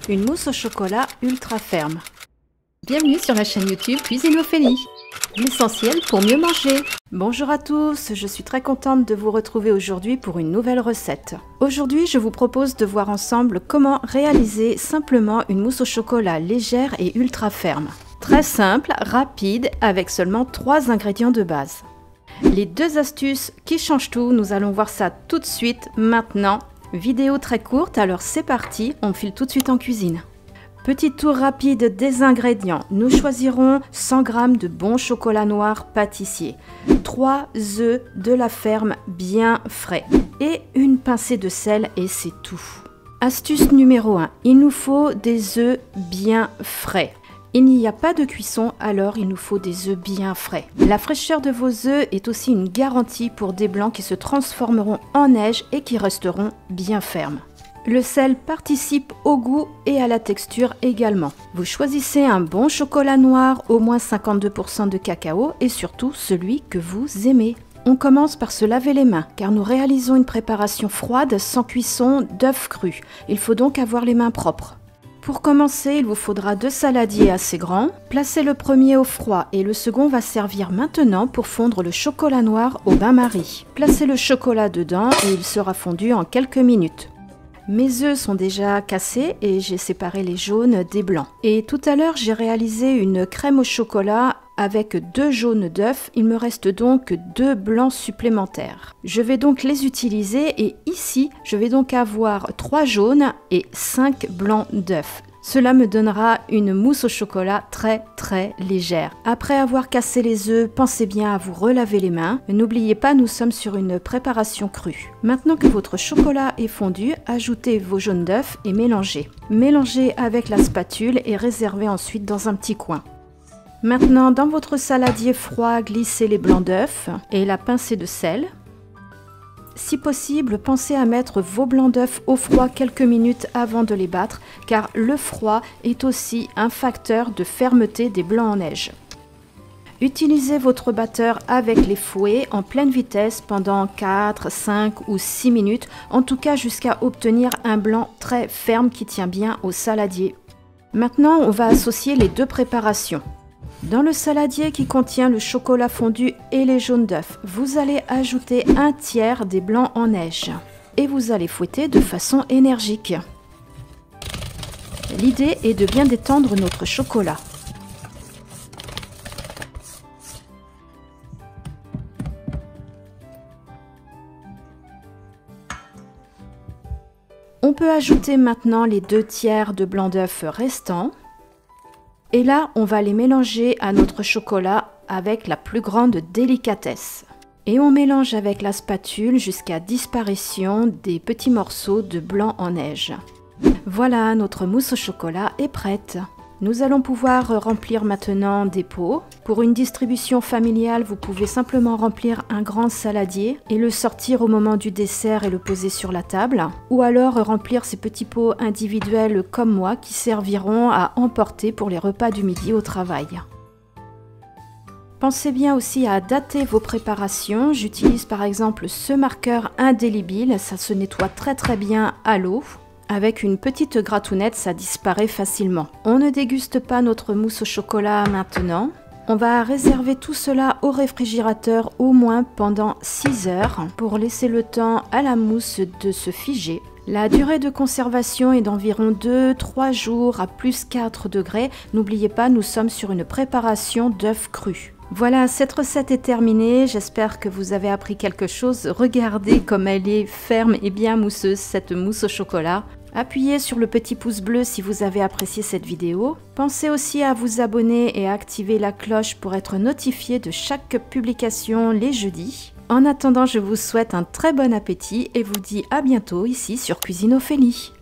une mousse au chocolat ultra ferme. Bienvenue sur la chaîne YouTube Cuisine Ophélie, l'essentiel pour mieux manger. Bonjour à tous, je suis très contente de vous retrouver aujourd'hui pour une nouvelle recette. Aujourd'hui, je vous propose de voir ensemble comment réaliser simplement une mousse au chocolat légère et ultra ferme. Très simple, rapide, avec seulement 3 ingrédients de base. Les 2 astuces qui changent tout, nous allons voir ça tout de suite, maintenant. Vidéo très courte, alors c'est parti, on file tout de suite en cuisine. Petit tour rapide des ingrédients. Nous choisirons 100 g de bon chocolat noir pâtissier, 3 œufs de la ferme bien frais et une pincée de sel et c'est tout. Astuce numéro 1, il nous faut des œufs bien frais. Il n'y a pas de cuisson, alors il nous faut des œufs bien frais. La fraîcheur de vos œufs est aussi une garantie pour des blancs qui se transformeront en neige et qui resteront bien fermes. Le sel participe au goût et à la texture également. Vous choisissez un bon chocolat noir, au moins 52% de cacao et surtout celui que vous aimez. On commence par se laver les mains car nous réalisons une préparation froide sans cuisson d'œufs crus. Il faut donc avoir les mains propres. Pour commencer, il vous faudra 2 saladiers assez grands. Placez le premier au froid et le second va servir maintenant pour fondre le chocolat noir au bain-marie. Placez le chocolat dedans et il sera fondu en quelques minutes. Mes œufs sont déjà cassés et j'ai séparé les jaunes des blancs. Et tout à l'heure, j'ai réalisé une crème au chocolat avec 2 jaunes d'œufs. Il me reste donc 2 blancs supplémentaires. Je vais donc les utiliser et ici, je vais donc avoir 3 jaunes et 5 blancs d'œufs. Cela me donnera une mousse au chocolat très légère. Après avoir cassé les œufs, pensez bien à vous relaver les mains. N'oubliez pas, nous sommes sur une préparation crue. Maintenant que votre chocolat est fondu, ajoutez vos jaunes d'œufs et mélangez. Mélangez avec la spatule et réservez ensuite dans un petit coin. Maintenant, dans votre saladier froid, glissez les blancs d'œufs et la pincée de sel. Si possible, pensez à mettre vos blancs d'œufs au froid quelques minutes avant de les battre, car le froid est aussi un facteur de fermeté des blancs en neige. Utilisez votre batteur avec les fouets en pleine vitesse pendant 4, 5 ou 6 minutes, en tout cas jusqu'à obtenir un blanc très ferme qui tient bien au saladier. Maintenant, on va associer les 2 préparations. Dans le saladier qui contient le chocolat fondu et les jaunes d'œufs, vous allez ajouter 1/3 des blancs en neige et vous allez fouetter de façon énergique. L'idée est de bien détendre notre chocolat. On peut ajouter maintenant les 2/3 de blanc d'œuf restants. Et là, on va les mélanger à notre chocolat avec la plus grande délicatesse. Et on mélange avec la spatule jusqu'à disparition des petits morceaux de blanc en neige. Voilà, notre mousse au chocolat est prête. Nous allons pouvoir remplir maintenant des pots. Pour une distribution familiale, vous pouvez simplement remplir un grand saladier et le sortir au moment du dessert et le poser sur la table. Ou alors remplir ces petits pots individuels comme moi qui serviront à emporter pour les repas du midi au travail. Pensez bien aussi à dater vos préparations. J'utilise par exemple ce marqueur indélébile, ça se nettoie très bien à l'eau. Avec une petite gratounette, ça disparaît facilement. On ne déguste pas notre mousse au chocolat maintenant. On va réserver tout cela au réfrigérateur au moins pendant 6 heures pour laisser le temps à la mousse de se figer. La durée de conservation est d'environ 2-3 jours à plus 4 degrés. N'oubliez pas, nous sommes sur une préparation d'œufs crus. Voilà, cette recette est terminée, j'espère que vous avez appris quelque chose. Regardez comme elle est ferme et bien mousseuse, cette mousse au chocolat. Appuyez sur le petit pouce bleu si vous avez apprécié cette vidéo. Pensez aussi à vous abonner et à activer la cloche pour être notifié de chaque publication les jeudis. En attendant, je vous souhaite un très bon appétit et vous dis à bientôt ici sur Cuisine Ophélie.